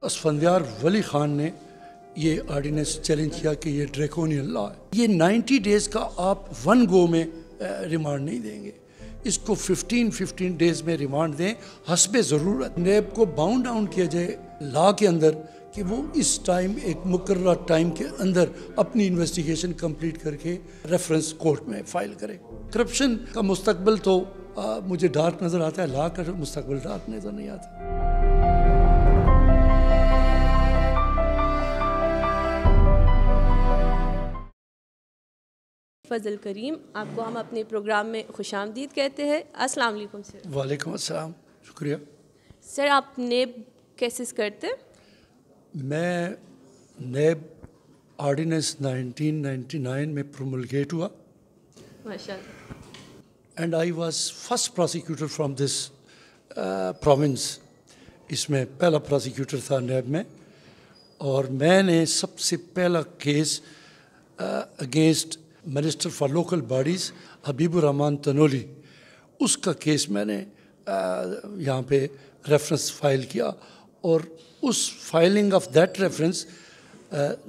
اسفندیار ولی خان نے یہ آرڈیننس چیلنج کیا کہ یہ ڈریکونین لا ہے، یہ 90 ڈیز کا آپ ون گو میں ریمانڈ نہیں دیں گے، اس کو 15 ڈیز میں ریمانڈ دیں حسب ضرورت۔ نیب کو باؤنڈ ڈاؤن کیا جائے لا کے اندر کہ وہ اس ٹائم ایک مقررہ ٹائم کے اندر اپنی انویسٹیگیشن کمپلیٹ کر کے ریفرنس کورٹ میں فائل کرے۔ کرپشن کا مستقبل تو مجھے ڈارک نظر آتا ہے، لا کا مستقبل ڈارک نظر نہیں آتا۔ فضل کریم، آپ کو ہم اپنے پروگرام میں خوش آمدید کہتے ہیں۔ السلام علیکم سر۔ وعلیکم السلام، شکریہ۔ سر، آپ نیب کیسز کرتے؟ میں نیب آرڈیننس 1999 میں پروملگیٹ ہوا، ماشاء اللہ، and I was first prosecutor from this province. اس میں پہلا پراسیکیوٹر تھا نیب میں، اور میں نے سب سے پہلا case against minister for local bodies Habib ur Rehman Tanoli, اس کا کیس میں نے یہاں پہ ریفرنس فائل کیا، اور اس filing of that reference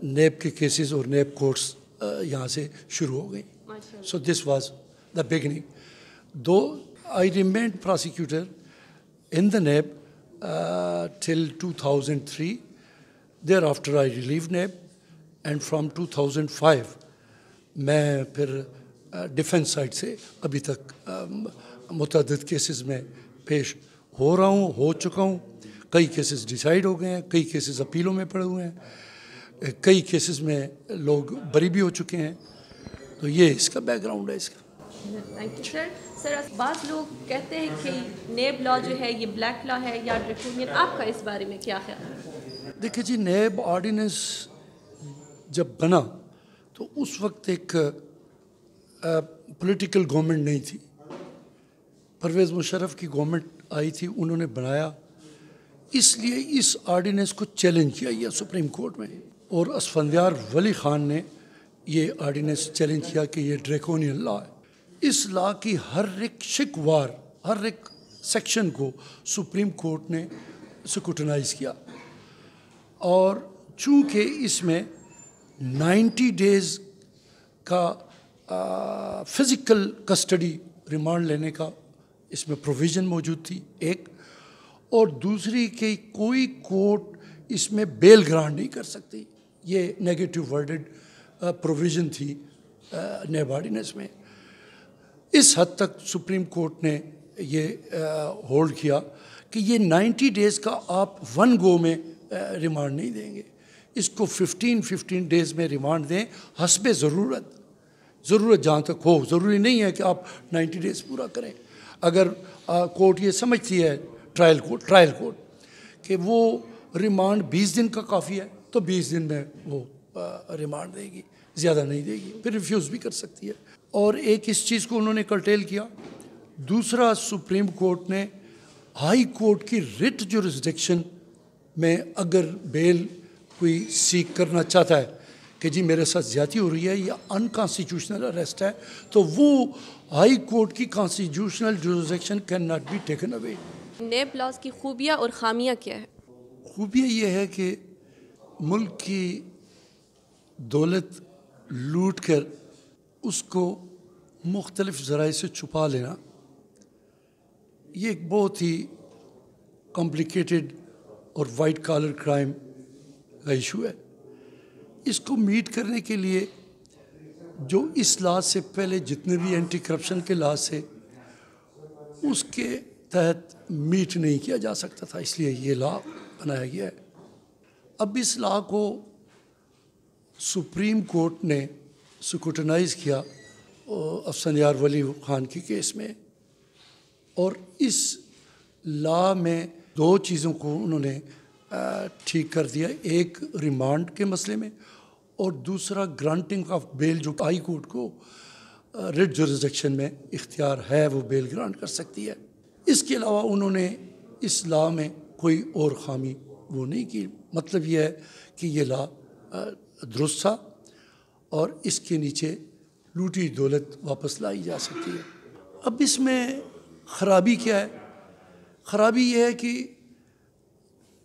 NAB کے کیسز اور نیب کورٹس یہاں سے شروع ہو گئیں۔ So this was the beginning. دو I remained prosecutor in the NAB till 2003. Thereafter I relieved NAB, and from 2005 میں پھر ڈیفنس سائڈ سے ابھی تک متعدد کیسز میں پیش ہو رہا ہوں، ہو چکا ہوں۔ کئی کیسز ڈیسائیڈ ہو گئے ہیں، کئی کیسز اپیلوں میں پڑے ہوئے ہیں، کئی کیسز میں لوگ بری بھی ہو چکے ہیں۔ تو یہ اس کا بیک گراؤنڈ ہے اس کا۔ Thank you sir. سر، بعض لوگ کہتے ہیں کہ نیب لا جو ہے یہ بلیک لا ہے یا ڈریکونین، آپ کا اس بارے میں کیا خیال ہے؟ دیکھیں جی، نیب آرڈیننس جب بنا تو اس وقت ایک پولیٹیکل گورنمنٹ نہیں تھی، پرویز مشرف کی گورنمنٹ آئی تھی، انہوں نے بنایا، اس لیے اس آرڈیننس کو چیلنج کیا گیا سپریم کورٹ میں، اور اسفندیار ولی خان نے یہ آرڈیننس چیلنج کیا کہ یہ ڈریکونین لا ہے۔ اس لا کی ہر ایک شکوار، ہر ایک سیکشن کو سپریم کورٹ نے سکوٹنائز کیا، اور چونکہ اس میں 90 ڈیز کا فزیکل کسٹڈی ریمانڈ لینے کا اس میں پروویژن موجود تھی ایک، اور دوسری کہ کوئی کورٹ اس میں بیل گرانٹ نہیں کر سکتی، یہ نیگیٹو ورڈڈ پروویژن تھی نیب آرڈیننس میں۔ اس حد تک سپریم کورٹ نے یہ ہولڈ کیا کہ یہ 90 ڈیز کا آپ ون گو میں ریمانڈ نہیں دیں گے، اس کو 15 ڈیز میں ریمانڈ دیں حسب ضرورت۔ ضرورت جہاں تک ہو، ضروری نہیں ہے کہ آپ 90 ڈیز پورا کریں۔ اگر کورٹ یہ سمجھتی ہے، ٹرائل کورٹ کہ وہ ریمانڈ 20 دن کا کافی ہے، تو 20 دن میں وہ ریمانڈ دے گی، زیادہ نہیں دے گی، پھر ریفیوز بھی کر سکتی ہے۔ اور ایک اس چیز کو انہوں نے کرٹیل کیا۔ دوسرا، سپریم کورٹ نے ہائی کورٹ کی ریٹ جورسڈکشن میں اگر بیل کوئی سیک کرنا چاہتا ہے کہ جی میرے ساتھ زیادتی ہو رہی ہے یا انکانسٹیٹیوشنل اریسٹ ہے، تو وہ ہائی کورٹ کی constitutional jurisdiction can not be taken away. NAB laws کی خوبیاں اور خامیاں کیا ہے؟ خوبیاں یہ ہے کہ ملک کی دولت لوٹ کر اس کو مختلف ذرائع سے چھپا لینا، یہ ایک بہت ہی کمپلیکیٹڈ اور وائٹ کالر کرائم کا ایشو ہے۔ اس کو میٹ کرنے کے لیے جو اس لا سے پہلے جتنے بھی اینٹی کرپشن کے لا سے اس کے تحت میٹ نہیں کیا جا سکتا تھا، اس لیے یہ لا بنایا گیا ہے۔ اب اس لا کو سپریم کورٹ نے سکوٹنائز کیا اسفندیار ولی خان کی کیس میں، اور اس لا میں دو چیزوں کو انہوں نے ٹھیک کر دیا، ایک ریمانڈ کے مسئلے میں، اور دوسرا گرانٹنگ آف بیل، جو ہائی کورٹ کو ریٹ جورسڈکشن میں اختیار ہے وہ بیل گرانٹ کر سکتی ہے۔ اس کے علاوہ انہوں نے اس لا میں کوئی اور خامی وہ نہیں کی۔ مطلب یہ ہے کہ یہ لا درست تھا، اور اس کے نیچے لوٹی دولت واپس لائی جا سکتی ہے۔ اب اس میں خرابی کیا ہے؟ خرابی یہ ہے کہ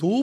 2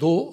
2